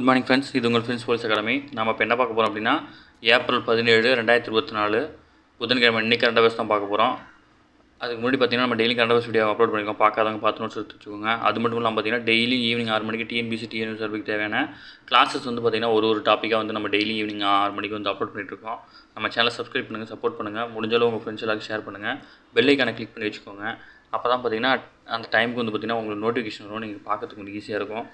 Good morning friends, இது உங்கள் friends police academy. நம்ம இப்போ என்ன பார்க்க போகிறோம் அப்படின்னா, ஏப்ரல் 17, 2024 புதன்கிழமை இன்னைக்கு கரண்ட் அஃபேர்ஸ் தான் பார்க்க போகிறோம். அதுக்கு முன்னாடி பார்த்தீங்கன்னா நம்ம daily current affairs video upload பண்ணியிருக்கோம். பார்க்காதவங்க பார்த்து நோட்ஸ் எடுத்து வச்சுக்கோங்க. அது மட்டும் இல்லாமல் பார்த்தீங்கன்னா டெய்லி ஈவினிங் 6 மணிக்கு டிஎன்பிசி டிஎன்யூ சர்வீஸ்க்கு தேவையான கிளாஸஸ் வந்து பார்த்தீங்கன்னா ஒரு டாப்பிக்காக வந்து நம்ம டெய்லி ஈவினிங் 6 மணிக்கு வந்து அப்லோட் பண்ணிட்டுருக்கோம். நம்ம சேனலை சப்ஸ்கிரைப் பண்ணுங்கள், சப்போர்ட் பண்ணுங்கள், முடிஞ்சாலும் உங்கள் ஃப்ரெண்ட்ஸ் எல்லாருக்கும் ஷேர் பண்ணுங்கள், பெல் ஐக்கானை கிளிக் பண்ணி வச்சுக்கோங்க. அப்போ தான் பார்த்தீங்கன்னா அந்த டைமுக்கு வந்து பார்த்தீங்கன்னா உங்களுக்கு நோட்டிஃபிகேஷன் வரும், நீங்கள் பார்க்கறதுக்கு உங்களுக்கு ஈஸியாக இருக்கும்.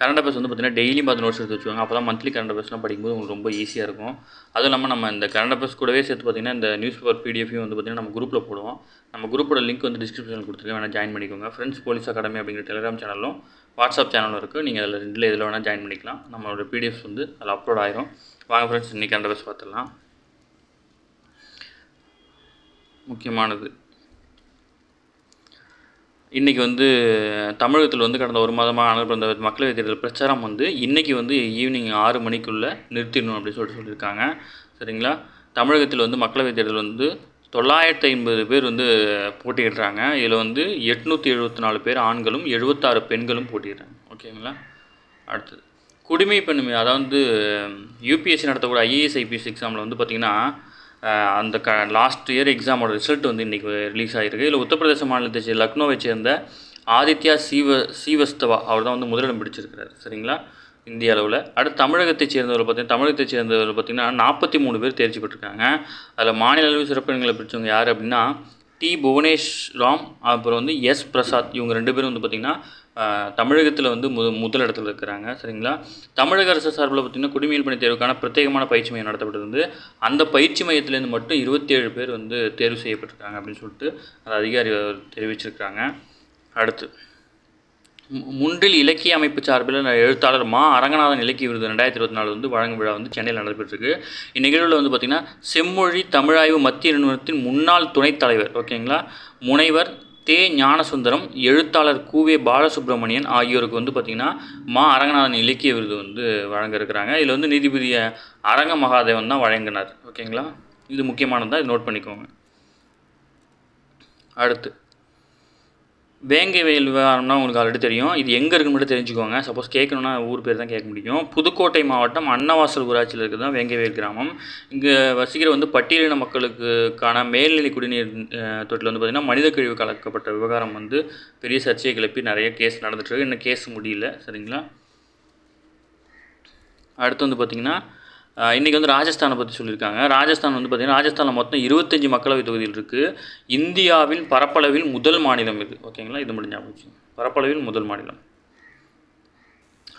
கரண்ட் அஃபேர்ஸ் வந்து பார்த்தீங்கன்னா டெய்லியும் பார்த்து நோட்ஸ் எடுத்து வச்சுக்கோங்க. அப்போ தான் மந்த்லி கரண்ட் அஃபேர்ஸ்லாம் படிக்கும்போது உங்களுக்கு ரொம்ப ஈஸியாக இருக்கும். அதுவும் இல்லாமல் நம்ம இந்த கரண்ட் அஃபேர்ஸ் கூடவே சேர்த்து பார்த்தீங்கன்னா இந்த நியூஸ் பேப்பர் பிடிஎஃபையும் வந்து பார்த்தீங்கன்னா நம்ம குரூப்பில் போடுவோம். நம்ம குரூப்போட லிங்க் வந்து டிஸ்கிரிப்ஷனில் கொடுத்துருக்கேன், வேணால் ஜாயின் பண்ணிக்கோங்க. ஃப்ரெண்ட்ஸ் போலீஸ் அகாடமி அப்படிங்கிற டெலிகிராம் சேனலும் வாட்ஸ்அப் சேனலும் இருக்குது. நீங்கள் அதில் எதில் வேணால் ஜாயின் பண்ணிக்கலாம். நம்மளோட பிடிஎஃப்ஸ் வந்து அதில் அப்லோட் ஆயிரும். வாங்க ஃப்ரெண்ட்ஸ், இன்றைக்கி கரண்ட் அஃபேர்ஸ் பார்த்துடலாம். முக்கியமானது, இன்றைக்கி வந்து தமிழகத்தில் வந்து கடந்த ஒரு மாதமாக நடைபெற்ற இந்த மக்களவைத் தேர்தல் பிரச்சாரம் வந்து இன்றைக்கி வந்து ஈவினிங் 6 மணிக்குள்ளே நிறுத்திடணும் அப்படின்னு சொல்லியிருக்காங்க. சரிங்களா? தமிழகத்தில் வந்து மக்களவைத் தேர்தல் வந்து 950 பேர் வந்து போட்டியிடுறாங்க. இதில் வந்து 874 பேர் ஆண்களும் 76 பெண்களும் போட்டியிடுறாங்க. ஓகேங்களா? அடுத்தது, குடிமை பெண், அதாவது யூபிஎஸ்சி நடத்தக்கூடிய ஐஏஎஸ் ஐபிஎஸ் எக்ஸாமில் வந்து பார்த்திங்கன்னா அந்த லாஸ்ட் இயர் எக்ஸாமோட ரிசல்ட் வந்து இன்றைக்கி ரிலீஸ் ஆகிருக்கு. இதில் உத்தரப்பிரதேச மாநிலத்தை லக்னோவை சேர்ந்த ஆதித்யா ஸ்ரீவஸ்தவா அவர் தான் வந்து முதலிடம் பிடிச்சிருக்கிறார். சரிங்களா? இந்திய அளவில். அடுத்து தமிழகத்தைச் சேர்ந்தவர் பார்த்திங்கன்னா 43 பேர் தேர்ச்சி பெற்றிருக்காங்க. அதில் மாநில அளவு சிறப்பு இடங்களை பிடிச்சவங்க யார் அப்படின்னா டி புவனேஷ் ராம், அப்புறம் வந்து எஸ் பிரசாத். இவங்க 2 பேரும் வந்து பார்த்திங்கன்னா தமிழகத்தில் வந்து முதல் இடத்துல இருக்கிறாங்க. சரிங்களா? தமிழக அரசு சார்பில் பார்த்திங்கன்னா குடிமையில் பணி தேர்வுக்கான பிரத்யேகமான பயிற்சி மையம் நடத்தப்பட்டது. அந்த பயிற்சி மையத்திலேருந்து மட்டும் 27 பேர் வந்து தேர்வு செய்யப்பட்டிருக்காங்க அப்படின்னு சொல்லிட்டு அந்த அதிகாரி தெரிவிச்சிருக்கிறாங்க. அடுத்து, முன்றில் இலக்கிய அமைப்பு சார்பில் எழுத்தாளர் மா அரங்கநாதன் இலக்கிய விருது 2024 வந்து வழங்கும் விழா வந்து சென்னையில் நடைபெற்றிருக்கு. இந்நிகழ்வில் வந்து பார்த்திங்கன்னா செம்மொழி தமிழாய்வு மத்திய நிறுவனத்தின் முன்னாள் துணைத் தலைவர், ஓகேங்களா, முனைவர் தே ஞானசுந்தரம், எழுத்தாளர் கூவே பாலசுப்ரமணியன் ஆகியோருக்கு வந்து பார்த்திங்கன்னா மா அரங்கநாதன் இலக்கிய விருது வந்து வழங்க இருக்கிறாங்க. இதில் வந்து நீதிபதி அரங்க மகாதேவன் தான் வழங்கினார். ஓகேங்களா? இது முக்கியமானது தான், இது நோட் பண்ணிக்கோங்க. அடுத்து, வேங்கை வயல் விவகாரம்னா உங்களுக்கு ஆல்ரெடி தெரியும். இது எங்கே இருக்குன்னு மட்டும் தெரிஞ்சுக்கோங்க. சப்போஸ் கேட்கணுன்னா ஊர் பேர் தான் கேட்க முடியும். புதுக்கோட்டை மாவட்டம் அன்னவாசல் ஊராட்சியில் இருக்கிறது தான் வேங்கை வயல் கிராமம். இங்கே வசிக்கிற வந்து பட்டியலின மக்களுக்கான மேல்நிலை குடிநீர் தொட்டில் வந்து பார்த்திங்கன்னா மனித கழிவு கலக்கப்பட்ட விவகாரம் வந்து பெரிய சர்ச்சையை கிளப்பி நிறைய கேஸ் நடந்துட்டுருக்கு. இன்னும் கேஸ் முடியல. சரிங்களா? அடுத்து வந்து பார்த்திங்கன்னா இன்றைக்கி வந்து ராஜஸ்தானை பற்றி சொல்லியிருக்காங்க. ராஜஸ்தான் வந்து பார்த்திங்கன்னா ராஜஸ்தானில் மொத்தம் 25 மக்களவை தொகுதியில் இருக்குது. இந்தியாவில் பரப்பளவில் முதல் மாநிலம் இது. ஓகேங்களா? இது மட்டும் ஞாபகம் வச்சுக்கோங்க, பரப்பளவில் முதல் மாநிலம்.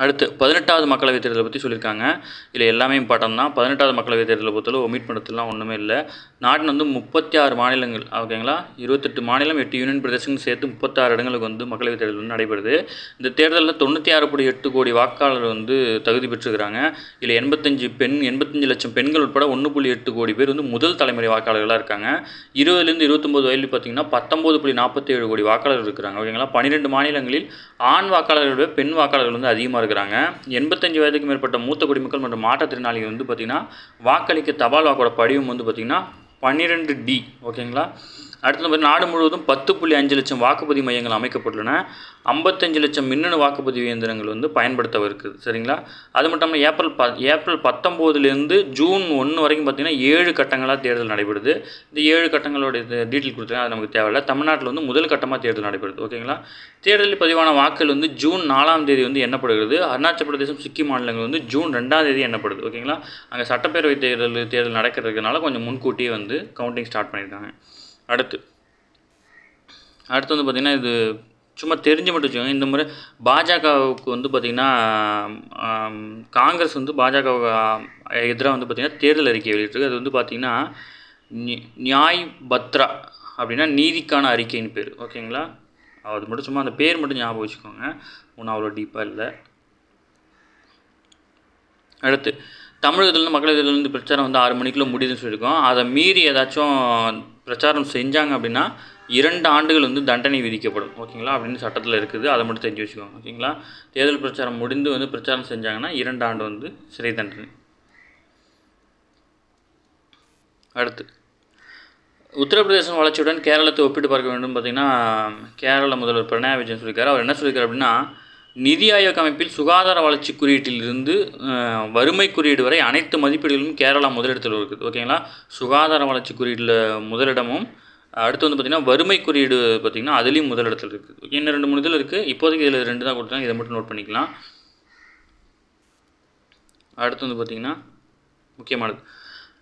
அடுத்து, 18வது மக்களவைத் தேர்தலை பற்றி சொல்லியிருக்காங்க. இதில் எல்லாமே இம்பார்ட்டன் தான். 18வது மக்களவைத் தேர்தலை பொறுத்தவரை ஒமிட் பண்ணுறதுலாம் ஒன்றுமே இல்லை. நாட்டில் வந்து 36 மாநிலங்கள், ஓகேங்களா, 28 மாநிலம் 8 யூனியன் பிரதேசங்கள் சேர்த்து 36 இடங்களுக்கு வந்து மக்களவைத் தேர்தல் வந்து நடைபெறுது. இந்த தேர்தலில் 96.8 கோடி வாக்காளர் வந்து தகுதி பெற்றுக்கிறாங்க. இதில் 85 லட்சம் பெண்கள் உட்பட 1.8 கோடி பேர் வந்து முதல் தலைமுறை வாக்காளர்களாக இருக்காங்க. 20லேருந்து 29 வயதில் பார்த்திங்கன்னா 19.47 கோடி வாக்காளர்கள் இருக்கிறாங்க. ஓகேங்களா? 12 மாநிலங்களில் ஆண் வாக்காளர்களை விட பெண் வாக்காளர்கள் வந்து அதிகமாக இருக்கிறாங்க. 85 வயதுக்கு மேற்பட்ட மூத்த குடிமக்கள் மற்றும் மாற்றுத்திறனாளிகள் வந்து பார்த்திங்கன்னா வாக்களிக்க தபால் வாக்கோட படிவம் வந்து பார்த்திங்கன்னா 12D. ஓகேங்களா? அடுத்தது நாடு முழுவதும் 10.5 லட்சம் வாக்குப்பதிவு மையங்கள் அமைக்கப்பட்டுள்ளன. 55 லட்சம் மின்னணு வாக்குப்பதிவு இயந்திரங்கள் வந்து பயன்படுத்த இருக்குது. சரிங்களா? அது மட்டும் இல்லாமல் ஏப்ரல் 19லேருந்து ஜூன் 1 வரைக்கும் பார்த்திங்கன்னா 7 கட்டங்களாக தேர்தல் நடைபெறுது. இந்த 7 கட்டங்களோட டீட்டெயில் கொடுத்தேன், அது நமக்கு தேவையில்லை. தமிழ்நாட்டில் வந்து முதல் கட்டமாக தேர்தல் நடைபெறுது. ஓகேங்களா? தேர்தலில் பதிவான வாக்குகள் வந்து ஜூன் 4ஆம் தேதி வந்து எண்ணப்படுகிறது. அருணாச்சல பிரதேசம், சிக்கிம் மாநிலங்கள் வந்து ஜூன் 2ஆம் தேதி எண்ணப்படுது. ஓகேங்களா? அங்கே சட்டப்பேரவை தேர்தல் நடக்கிறதுனால கொஞ்சம் முன்கூட்டியே வந்து கவுண்டிங் ஸ்டார்ட் பண்ணியிருக்காங்க. அடுத்து வந்து பார்த்திங்கன்னா இது சும்மா தெரிஞ்சு மட்டும் வச்சுக்கோங்க. இந்த முறை பாஜகவுக்கு வந்து பார்த்திங்கன்னா காங்கிரஸ் வந்து பாஜகவுக்கு எதிராக வந்து பார்த்திங்கன்னா தேர்தல் அறிக்கை வெளியிட்டிருக்கு. அது வந்து பார்த்திங்கன்னா நியாய் பத்ரா அப்படின்னா நீதிக்கான அறிக்கைன்னு பேர். ஓகேங்களா? அது மட்டும் சும்மா அந்த பேர் மட்டும் ஞாபகம் வச்சுக்கோங்க, ஒன்றும் அவ்வளோ டீப்பாக இல்லை. அடுத்து, தமிழகத்தில் மக்களவைத் தேர்தல் வந்து பிரச்சாரம் வந்து 6 மணிக்குள்ளே முடியுதுன்னு சொல்லியிருக்கோம். அதை மீறி ஏதாச்சும் பிரச்சாரம் செஞ்சாங்க அப்படின்னா 2 ஆண்டுகள் வந்து தண்டனை விதிக்கப்படும். ஓகேங்களா? அப்படின்னு சட்டத்தில் இருக்குது. அதை மட்டும் தெரிஞ்சு வச்சுக்கோங்க. ஓகேங்களா? தேர்தல் பிரச்சாரம் முடிந்து வந்து பிரச்சாரம் செஞ்சாங்கன்னா 2 ஆண்டு வந்து சிறை தண்டனை. அடுத்து, உத்தரப்பிரதேசம் வளர்ச்சியுடன் கேரளத்தை ஒப்பிட்டு பார்க்க வேண்டும். பார்த்திங்கன்னா கேரள முதல்வர் பினராயி விஜயன் சொல்லியிருக்காரு. அவர் என்ன சொல்லியிருக்காரு அப்படின்னா நிதி ஆயோக் அமைப்பில் சுகாதார வளர்ச்சி குறியீட்டிலிருந்து வறுமை குறியீடு வரை அனைத்து மதிப்பீடுகளும் கேரளா முதலிடத்தில் இருக்குது. ஓகேங்களா, சுகாதார வளர்ச்சி குறியீட்டில் முதலிடமும், அடுத்து வந்து பார்த்திங்கன்னா வறுமை குறியீடு பார்த்திங்கன்னா அதுலேயும் முதலிடத்தில் இருக்குது. இன்னும் 2 3 இதில் இருக்குது. இப்போதைக்கு இதில் 2 தான் கொடுத்தாங்க, இதை மட்டும் நோட் பண்ணிக்கலாம். அடுத்து வந்து பார்த்திங்கன்னா முக்கியமானது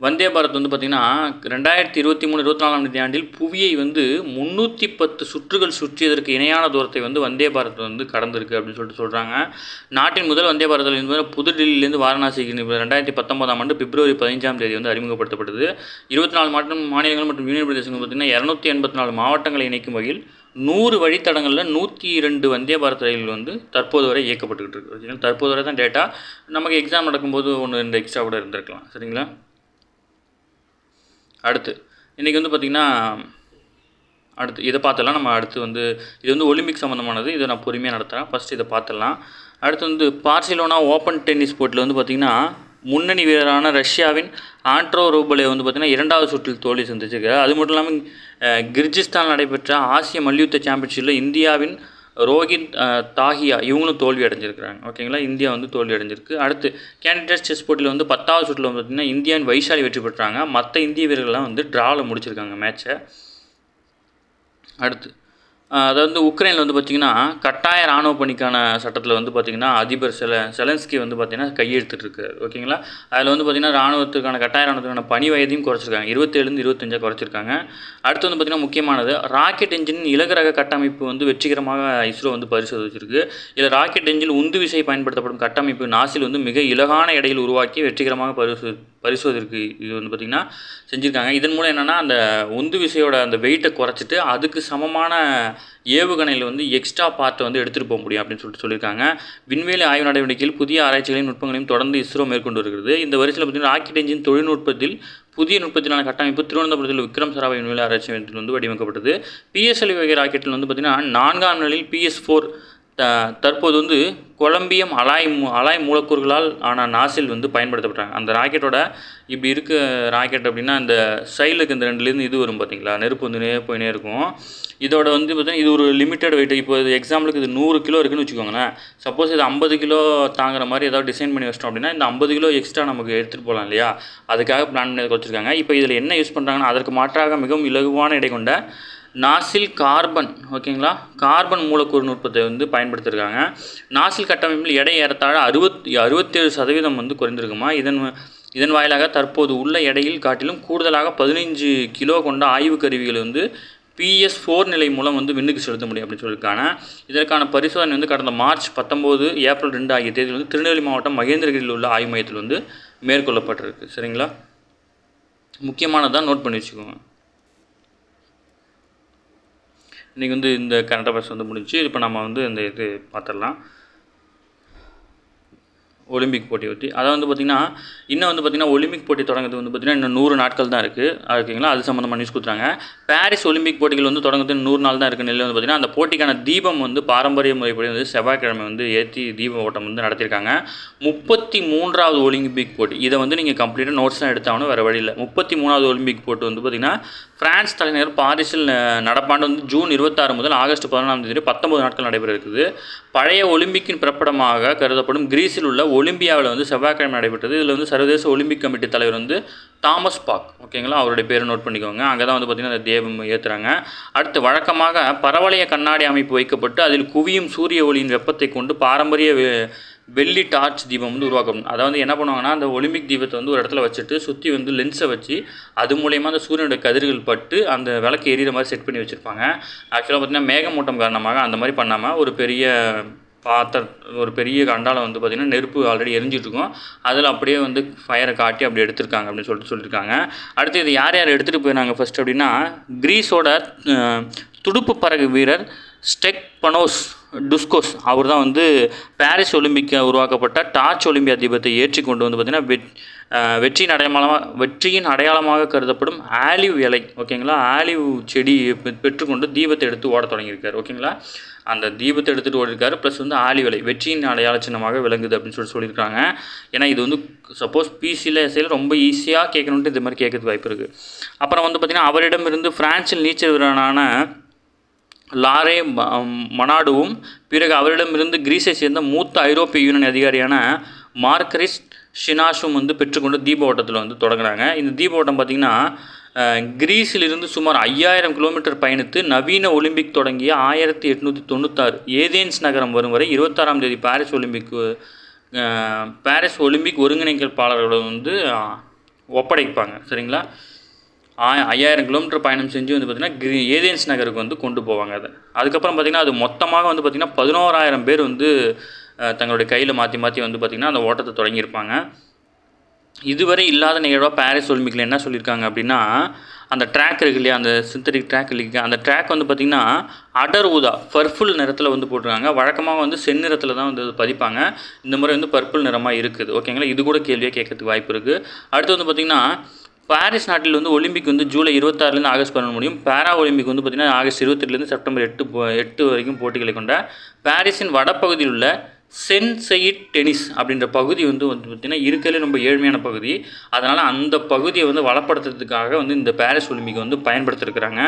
வந்தே பாரத் வந்து பார்த்திங்கன்னா 2023-24 ஆண்டில் புவியை வந்து 310 சுற்றுகள் சுற்றியதற்கு இணையான தூரத்தை வந்து வந்தே பாரத் வந்து கடந்திருக்கு அப்படின்னு சொல்கிறாங்க. நாட்டின் முதல் வந்தே பாரத் என்பது புதுடில்லியிலேருந்து வாரணாசிக்கு 2019 ஆண்டு பிப்ரவரி 15 வந்து அறிமுகப்படுத்தப்பட்டது. 24 மாநிலங்கள் மற்றும் யூனியன் பிரதேசங்கள் பார்த்திங்கன்னா 284 மாவட்டங்களை இணைக்கும் வகையில் 100 வழித்தடங்களில் 102 வந்தே பாரத் ரயில்கள் வந்து தற்போது வரை இயக்கப்பட்டுக்கிட்டு இருக்குது. ஓகேங்களா, தற்போது வரை தான் டேட்டா. நமக்கு எக்ஸாம் நடக்கும்போது 1-2 எக்ஸ்ட்ரா கூட இருந்திருக்கலாம். சரிங்களா. அடுத்து இன்றைக்கி வந்து பார்த்திங்கன்னா அடுத்து இதை பார்த்துடலாம். நம்ம அடுத்து வந்து இது வந்து ஒலிம்பிக் சம்மந்தமானது, இதை நான் பொறுமையாக நடத்துகிறேன். ஃபஸ்ட்டு இதை பார்த்துடலாம். அடுத்து வந்து பார்சிலோனா ஓப்பன் டென்னிஸ் போட்டியில் வந்து பார்த்திங்கன்னா முன்னணி வீரரான ரஷ்யாவின் ஆண்ட்ரோ ரூபலே வந்து பார்த்திங்கன்னா 2வது சுற்றில் தோல்வி சந்திச்சிருக்காரு. அது மட்டும் இல்லாமல் கிர்ஜிஸ்தான் நடைபெற்ற ஆசிய மல்யுத்த சாம்பியன்ஷிப்பில் இந்தியாவின் ரோஹித் தாஹியா இவங்களும் தோல்வி அடைஞ்சிருக்கிறாங்க. ஓகேங்களா, இந்தியா வந்து தோல்வி அடைஞ்சிருக்கு. அடுத்து கேண்டிடேட் செஸ் போட்டியில் வந்து 10வது சுற்றில் வந்து பார்த்திங்கன்னா இந்தியாவின் வைஷாலி வெற்றி பெற்றாங்க. மற்ற இந்திய வீரர்கள்லாம் வந்து ட்ராவில் முடிச்சிருக்காங்க மேட்சை. அடுத்து அதாவது உக்ரைனில் வந்து பார்த்திங்கன்னா கட்டாய இராணுவ பணிக்கான சட்டத்தில் வந்து பார்த்திங்கன்னா அதிபர் செலன்ஸ்கி வந்து பார்த்திங்கன்னா கையெழுத்திட்டுருக்காரு. ஓகேங்களா, அதில் வந்து பார்த்திங்கன்னா இராணுவத்துக்கான கட்டாய இராணுவத்துக்கான பணி வயதையும் குறைச்சிருக்காங்க, 27 25 குறைச்சிருக்காங்க. அடுத்து வந்து பார்த்திங்கன்னா முக்கியமானது ராக்கெட் என்ஜின் இலகுரக கட்டமைப்பு வந்து வெற்றிகரமாக இஸ்ரோ வந்து பரிசோதிச்சிருக்கு. இதில் ராக்கெட் என்ஜின் உந்து விசை பயன்படுத்தப்படும் கட்டமைப்பு நாசில் வந்து மிக இலகான இடையில் உருவாக்கி வெற்றிகரமாக பரிசோதிக்கு இது வந்து பார்த்திங்கன்னா செஞ்சுருக்காங்க. இதன் மூலம் என்னென்னா அந்த உந்து விசையோட அந்த வெயிட்டை குறைச்சிட்டு அதுக்கு சமமான ஏவுகணையில் வந்து எக்ஸ்ட்ரா பார்ட்டை வந்து எடுத்துகிட்டு போக முடியும் அப்படின்னு சொல்லியிருக்காங்க. விண்வெளி ஆய்வு நடவடிக்கையில் புதிய ஆராய்ச்சிகளையும் நுட்பங்களையும் தொடர்ந்து இஸ்ரோ மேற்கொண்டு வருகிறது. இந்த வரிசையில் பார்த்திங்கன்னா ராக்கெட் என்ஜின் தொழில்நுட்பத்தில் புதிய நுட்பத்திலான கட்டமைப்பு திருவனந்தபுரத்தில் விக்ரம் சாராபாய் விண்வெளி ஆராய்ச்சி மையத்தில் வந்து வடிவமைக்கப்பட்டது. PSLV வகை ராக்கெட்டில் வந்து பார்த்திங்கன்னா 4ஆம் நிலையில் PS4 தற்போது வந்து கொலம்பியம் அலாய் மூலக்கூறுகளால் ஆன நாசில் வந்து பயன்படுத்தப்படுறாங்க. அந்த ராக்கெட்டோட இப்படி இருக்க ராக்கெட் அப்படின்னா அந்த சைடுக்கு இந்த 2லேருந்து இது வரும் பார்த்திங்களா, நெருப்பு வந்து போயினே இருக்கும். இதோட வந்து பார்த்திங்கன்னா இது ஒரு லிமிட்டட் வெயிட். இப்போ இது எக்ஸாம்பிளுக்கு இது 100 கிலோ இருக்குதுன்னு வச்சுக்கோங்களேன். சப்போஸ் இது 50 கிலோ தாங்குற மாதிரி ஏதாவது டிசைன் பண்ணி வச்சிட்டோம் அப்படின்னா இந்த 50 கிலோ எக்ஸ்ட்ரா நமக்கு எடுத்துகிட்டு போகலாம் இல்லையா, அதுக்காக பிளான் பண்ணி வச்சுருக்காங்க. இப்போ இதில் என்ன யூஸ் பண்ணுறாங்கன்னா அதற்கு மாற்றாக மிகவும் இலகுவான எடை கொண்ட நாசில் கார்பன், ஓகேங்களா, கார்பன் மூலக்கூறு நுட்பத்தை வந்து பயன்படுத்தியிருக்காங்க. நாசில் கட்டமைப்பில் எடை ஏறத்தாழ 67% வந்து குறைந்திருக்குமா. இதன் வாயிலாக தற்போது உள்ள எடையில் காட்டிலும் கூடுதலாக 15 கிலோ கொண்ட ஆய்வு கருவிகள் வந்து PS4 நிலை மூலம் வந்து விண்ணுக்கு செலுத்த முடியும் அப்படின்னு சொல்லியிருக்காங்க. இதற்கான பரிசோதனை வந்து கடந்த மார்ச் 19, ஏப்ரல் 2 ஆகிய தேதியில் வந்து திருநெல்வேலி மாவட்டம் மகேந்திரகிரியில் உள்ள ஆய்வு மையத்தில் வந்து மேற்கொள்ளப்பட்டிருக்கு. சரிங்களா, முக்கியமானதான் நோட் பண்ணி வச்சுக்கோங்க. இன்றைக்கி வந்து இந்த கரண்ட் அஃபேர்ஸ் வந்து முடிஞ்சு. இப்போ நம்ம வந்து இந்த இது பார்த்துடலாம் ஒலிம்பிக் போட்டி பற்றி. அதை வந்து பார்த்திங்கன்னா இன்னும் வந்து பார்த்திங்கன்னா ஒலிம்பிக் போட்டி தொடங்குறது வந்து பார்த்திங்கன்னா இன்னும் 100 நாட்கள் தான் இருக்குது. ஓகேங்களா, அது சம்மந்தமாக நியூஸ் கொடுத்துறாங்க. பாரிஸ் ஒலிம்பிக் போட்டிகள் வந்து தொடங்குறது 100 நாள் தான் இருக்குது. நெல்லை வந்து பார்த்திங்கன்னா அந்த போட்டிக்கான தீபம் வந்து பாரம்பரிய முறைப்படி வந்து செவ்வாய்க்கிழமை வந்து ஏற்றி தீப ஓட்டம் வந்து நடத்தியிருக்காங்க. 33வது ஒலிம்பிக் போட்டி. இதை வந்து நீங்கள் கம்ப்ளீட்டாக நோட்ஸ்லாம் எடுத்தாலும் வேறு வழி இல்லை. 33வது ஒலிம்பிக் போட்டி வந்து பார்த்திங்கன்னா பிரான்ஸ் தலைநகர் பாரிஸில் நடப்பாண்டு வந்து ஜூன் 26 முதல் ஆகஸ்ட் 11ஆம் தேதி 19 நாட்கள் நடைபெற இருக்குது. பழைய ஒலிம்பிக்கின் பிறப்பிடமாக கருதப்படும் கிரீஸில் உள்ள ஒலிம்பியாவில் வந்து செவ்வாய்க்கிழமை நடைபெற்றது. இதில் வந்து சர்வதேச ஒலிம்பிக் கமிட்டி தலைவர் வந்து தாமஸ் பாக், ஓகேங்களா, அவருடைய பேரை நோட் பண்ணிக்கோங்க. அங்கே தான் வந்து பார்த்திங்கன்னா அந்த தீபம் ஏற்றுறாங்க. அடுத்து வழக்கமாக பரவளைய கண்ணாடி அமைப்பு வைக்கப்பட்டு அதில் குவியும் சூரிய ஒளியின் வெப்பத்தை கொண்டு பாரம்பரிய வெள்ளி டார்ச் தீபம் வந்து உருவாக்கணும். அதாவது என்ன பண்ணுவாங்கன்னா அந்த ஒலிம்பிக் தீபத்தை வந்து ஒரு இடத்துல வச்சுட்டு சுற்றி வந்து லென்ஸை வச்சு அது மூலயமா அந்த சூரியனுடைய கதிர்கள் பட்டு அந்த விளக்கு எரியிற மாதிரி செட் பண்ணி வச்சுருப்பாங்க. ஆக்சுவலாக பார்த்திங்கன்னா மேகமூட்டம் காரணமாக அந்த மாதிரி பண்ணாமல் ஒரு பெரிய கண்டால் வந்து பார்த்திங்கன்னா நெருப்பு ஆல்ரெடி எரிஞ்சிட்ருக்கும், அதில் அப்படியே வந்து ஃபயரை காட்டி அப்படி எடுத்திருக்காங்க அப்படின்னு சொல்லியிருக்காங்க. அடுத்து இது யார் எடுத்துகிட்டு போயினாங்க ஃபஸ்ட் அப்படின்னா கிரீஸோட துடுப்பு படகு வீரர் ஸ்டெஃபானோஸ் டுஸ்கோஸ் அவர் தான் வந்து பாரிஸ் ஒலிம்பிக்கை உருவாக்கப்பட்ட டார்ச் ஒலிம்பியா தீபத்தை ஏற்றி கொண்டு வந்து பார்த்திங்கன்னா வெற்றியின் அடையாளமாக கருதப்படும் ஆலிவ் இலை, ஓகேங்களா, ஆலிவ் செடி பெற்றுக்கொண்டு தீபத்தை எடுத்து ஓட தொடங்கியிருக்காரு. ஓகேங்களா, அந்த தீபத்தை எடுத்துகிட்டு ஓடிருக்காரு. ப்ளஸ் வந்து ஆலிவ் இலை வெற்றியின் அடையாள சின்னமாக விளங்குது அப்படின்னு சொல்லியிருக்காங்க. ஏன்னா இது வந்து சப்போஸ் பிசியில் எஸ்ஐயில் ரொம்ப ஈஸியாக கேட்கணுன்ட்டு இது மாதிரி கேட்கறதுக்கு வாய்ப்பு இருக்குது. அப்புறம் வந்து பார்த்திங்கன்னா அவரிடமிருந்து பிரான்சில் நீச்சல் வீரரான லாரே மனாடுவும் பிறகு அவரிடமிருந்து கிரீஸை சேர்ந்த மூத்த ஐரோப்பிய யூனியன் அதிகாரியான மார்கரிஸ் ஷினாஷும் வந்து பெற்றுக்கொண்டு தீப ஓட்டத்தில் வந்து தொடங்கினாங்க. இந்த தீப ஓட்டம் பார்த்திங்கன்னா கிரீஸிலிருந்து சுமார் 5000 கிலோமீட்டர் பயணித்து நவீன ஒலிம்பிக் தொடங்கிய 1896 ஏதேன்ஸ் நகரம் வரும் வரை 26ஆம் தேதி பாரிஸ் ஒலிம்பிக் ஒருங்கிணைப்பாளர்களை வந்து ஒப்படைப்பாங்க. சரிங்களா, 5000 கிலோமீட்டர் பயணம் செஞ்சு வந்து பார்த்திங்கன்னா ஏதேன்ஸ் நகருக்கு வந்து கொண்டு போவாங்க. அதுக்கப்புறம் பார்த்திங்கன்னா அது மொத்தமாக வந்து பார்த்திங்கன்னா 11000 பேர் வந்து தங்களுடைய கையில் மாற்றி வந்து பார்த்திங்கன்னா அந்த ஓட்டத்தை தொடங்கியிருப்பாங்க. இதுவரை இல்லாத நிகழ்வாக பாரிஸ் ஒலிம்பிக்கில் என்ன சொல்லியிருக்காங்க அப்படின்னா, அந்த ட்ராக் இருக்கு இல்லையா, அந்த சிந்தட்டிக் ட்ராக் இல்லையா, அந்த ட்ராக் வந்து பார்த்திங்கன்னா அடர் ஊதா பர்பிள் நிறத்தில் வந்து போட்டிருக்காங்க. வழக்கமாக வந்து செந்நிறத்தில் தான் வந்து பதிப்பாங்க. இந்த முறை வந்து பர்பிள் நிறமாக இருக்குது. ஓகேங்களா, இது கூட கேள்வியாக கேட்கறதுக்கு வாய்ப்பு இருக்குது. அடுத்து வந்து பார்த்திங்கன்னா பாரிஸ் நாட்டில் வந்து ஒலிம்பிக் வந்து ஜூலை 26 ஆகஸ்ட் 11 முடியும். பாரா ஒலிம்பிக் வந்து பார்த்திங்கன்னா ஆகஸ்ட் 22 செப்டம்பர் 8 வரைக்கும் போட்டிகளை கொண்ட பாரிஸின் வடப்பகுதியில் உள்ள சென்ட் செயிட் டெனிஸ் அப்படின்ற பகுதி வந்து பார்த்திங்கன்னா இருக்கிறதுலே ரொம்ப ஏழ்மையான பகுதி. அதனால் அந்த பகுதியை வந்து வளப்படுத்துறதுக்காக வந்து இந்த பாரிஸ் ஒலிம்பிக் வந்து பயன்படுத்திருக்கிறாங்க.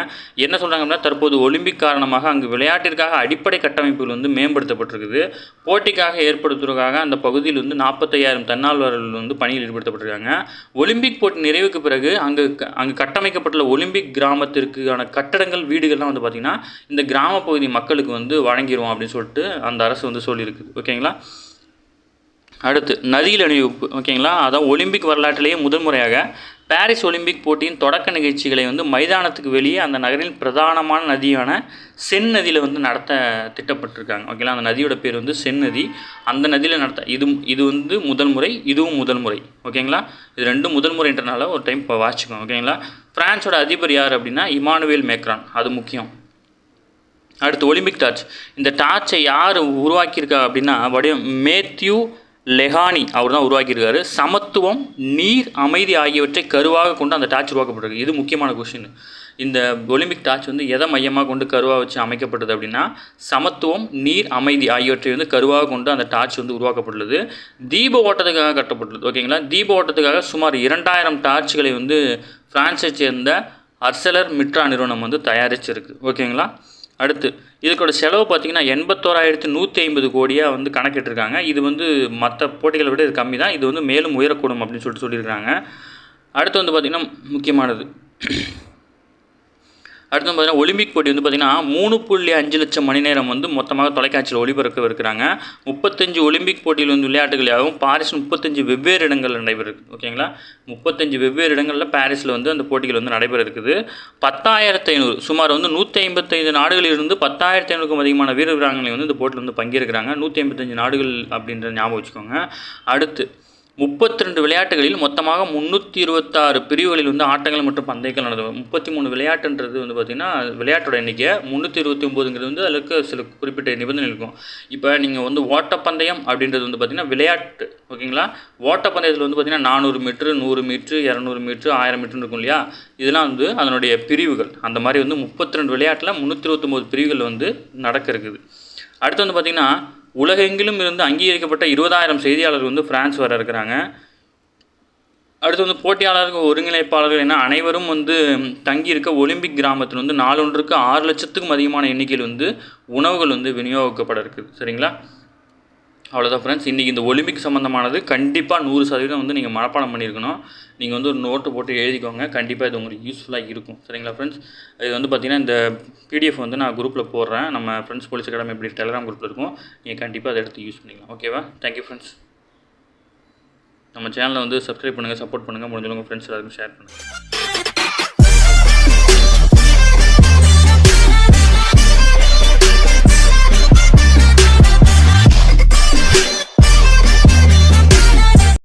என்ன சொல்கிறாங்க அப்படின்னா, தற்போது ஒலிம்பிக் காரணமாக அங்கு விளையாட்டிற்காக அடிப்படை கட்டமைப்புகள் வந்து மேம்படுத்தப்பட்டிருக்குது. போட்டிக்காக ஏற்படுத்துவதற்காக அந்த பகுதியில் வந்து 45000 தன்னார்வலர்கள் வந்து பணியில் ஈடுபடுத்தப்பட்டிருக்காங்க. ஒலிம்பிக் போட்டி நிறைவுக்கு பிறகு அங்கு கட்டமைக்கப்பட்டுள்ள ஒலிம்பிக் கிராமத்திற்கான கட்டடங்கள் வீடுகள்லாம் வந்து பார்த்திங்கன்னா இந்த கிராம பகுதி மக்களுக்கு வந்து வழங்கிடுவோம் அப்படின்னு சொல்லிட்டு அந்த அரசு வந்து சொல்லியிருக்குது. ஓகேங்களா, அடுத்து நதியில் அணிவகுப்பு. ஓகேங்களா, அதான் ஒலிம்பிக் வரலாற்றிலேயே முதல் முறையாக பாரிஸ் ஒலிம்பிக் போட்டியின் தொடக்க நிகழ்ச்சிகளை வந்து மைதானத்துக்கு வெளியே அந்த நகரின் பிரதானமான நதியான சென் நதியில் வந்து நடத்த திட்டப்பட்டிருக்காங்க. ஓகேங்களா, அந்த நதியோட பேர் வந்து சென் நதி. அந்த நதியில் நடத்த இது வந்து முதல் முறை, இதுவும் முதல் முறை. ஓகேங்களா, இது ரெண்டும் முதல் முறைன்றனால ஒரு டைம் இப்போ வாசிக்கோங்க. ஓகேங்களா, பிரான்ஸோட அதிபர் யார் அப்படின்னா இமானுவேல் மேக்ரான், அது முக்கியம். அடுத்து ஒலிம்பிக் டார்ச். இந்த டார்ச்சை யார் உருவாக்கியிருக்கா அப்படின்னா மேத்யூ லெஹானி அவர் தான் உருவாக்கியிருக்காரு. சமத்துவம், நீர், அமைதி ஆகியவற்றை கருவாக கொண்டு அந்த டார்ச் உருவாக்கப்பட்டிருக்கு. இது முக்கியமான கொஷின். இந்த ஒலிம்பிக் டார்ச் வந்து எதை மையமாக கொண்டு கருவாக வச்சு அமைக்கப்பட்டது அப்படின்னா சமத்துவம், நீர், அமைதி ஆகியவற்றை வந்து கருவாக கொண்டு அந்த டார்ச் வந்து உருவாக்கப்பட்டுள்ளது. தீப ஓட்டத்துக்காக கட்டப்பட்டுள்ளது. ஓகேங்களா, தீப ஓட்டத்துக்காக சுமார் 2000 டார்ச்களை வந்து பிரான்ஸை சேர்ந்த அர்சலர் மிட்ரா நிறுவனம் வந்து தயாரிச்சிருக்கு. ஓகேங்களா, அடுத்து இதுக்கோட செலவு பார்த்திங்கன்னா 81,150 கோடியாக வந்து கணக்கிட்டிருக்காங்க. இது வந்து மற்ற போட்டிகளை விட இது கம்மி தான். இது வந்து மேலும் உயரக்கூடும் அப்படின்னு சொல்லியிருக்காங்க. அடுத்து வந்து பார்த்திங்கன்னா முக்கியமானது, அடுத்து பார்த்திங்கன்னா ஒலிம்பிக் போட்டி வந்து பார்த்திங்கன்னா 3.5 லட்சம் மணி நேரம் வந்து மொத்தமாக தொலைக்காட்சியில் ஒளிபரப்ப இருக்கிறாங்க. 35 ஒலிம்பிக் போட்டியில் வந்து விளையாட்டுகளாகவும் பாரிஸ் 35 வெவ்வேறு இடங்கள் நடைபெறுது. ஓகேங்களா, 35 வெவ்வேறு இடங்களில் பாரிஸில் வந்து அந்த போட்டிகள் வந்து நடைபெற இருக்குது. 10,500 சுமார் வந்து 155 நாடுகளிலிருந்து 10,500க்கும் அதிகமான வீரர் வீராங்கனை வந்து இந்த போட்டியில் வந்து பங்கேற்கிறாங்க. 155 நாடுகள் அப்படின்ற ஞாபகம் வச்சுக்கோங்க. அடுத்து 32 விளையாட்டுகளில் மொத்தமாக 326 பிரிவுகளில் வந்து ஆட்டங்கள் மற்றும் பந்தயங்கள் நடந்தது. 33 விளையாட்டுன்றது வந்து பார்த்திங்கன்னா விளையாட்டோட எண்ணிக்கை. 329ங்கிறது வந்து அதுக்கு சில குறிப்பிட்ட நிபந்தனை இருக்கும். இப்போ நீங்கள் வந்து ஓட்டப்பந்தயம் அப்படின்றது வந்து பார்த்திங்கன்னா விளையாட்டு. ஓகேங்களா, ஓட்டப்பந்தயத்தில் வந்து பார்த்திங்கன்னா 400 மீட்ரு, 100 மீட்ரு, 200 மீட்ரு, 1000 மீட்ருன்னு இருக்கும் இல்லையா, இதெல்லாம் வந்து அதனுடைய பிரிவுகள். அந்த மாதிரி வந்து 32 விளையாட்டில் 329 பிரிவுகள் வந்து நடக்க இருக்குது. அடுத்து வந்து பார்த்திங்கன்னா உலகெங்கிலும் இருந்து அங்கீகரிக்கப்பட்ட 20,000 செய்தியாளர்கள் வந்து பிரான்ஸ் வர இருக்கிறாங்க. அடுத்து வந்து போட்டியாளர்கள், ஒருங்கிணைப்பாளர்கள் என அனைவரும் வந்து தங்கியிருக்க ஒலிம்பிக் கிராமத்தில் வந்து நாளொன்றுக்கு 6 லட்சத்துக்கும் அதிகமான எண்ணிக்கையில் வந்து உணவுகள் வந்து விநியோகிக்கப்பட இருக்குது. சரிங்களா, அவ்வளோதான் ஃப்ரெண்ட்ஸ். இன்றைக்கி இந்த ஒலிம்பிக் சம்மந்தமானது கண்டிப்பாக 100% வந்து நீங்கள் மனப்பாடம் பண்ணியிருக்கணும். நீங்கள் வந்து ஒரு நோட்டு போட்டு எழுதிக்கோங்க. கண்டிப்பாக இது உங்களுக்கு யூஸ்ஃபுல்லாக இருக்கும். சரிங்களா ஃப்ரெண்ட்ஸ், இது வந்து பார்த்திங்கன்னா இந்த பிடிஎஃப் வந்து நான் குரூப்பில் போடுறேன். நம்ம ஃப்ரெண்ட்ஸ் போலீஸ் அகாடமி எப்படி டெலிகிராம் குரூப்பில் இருக்கும். நீங்கள் கண்டிப்பாக அதை எடுத்து யூஸ் பண்ணிக்கலாம். ஓகேவா, தேங்க்யூ ஃப்ரெண்ட்ஸ். நம்ம சேனலை வந்து சப்ஸ்கிரைப் பண்ணுங்கள், சப்போர்ட் பண்ணுங்கள், முடிஞ்சவங்க ஃப்ரெண்ட்ஸ் எல்லாருக்கும் ஷேர் பண்ணுங்கள்.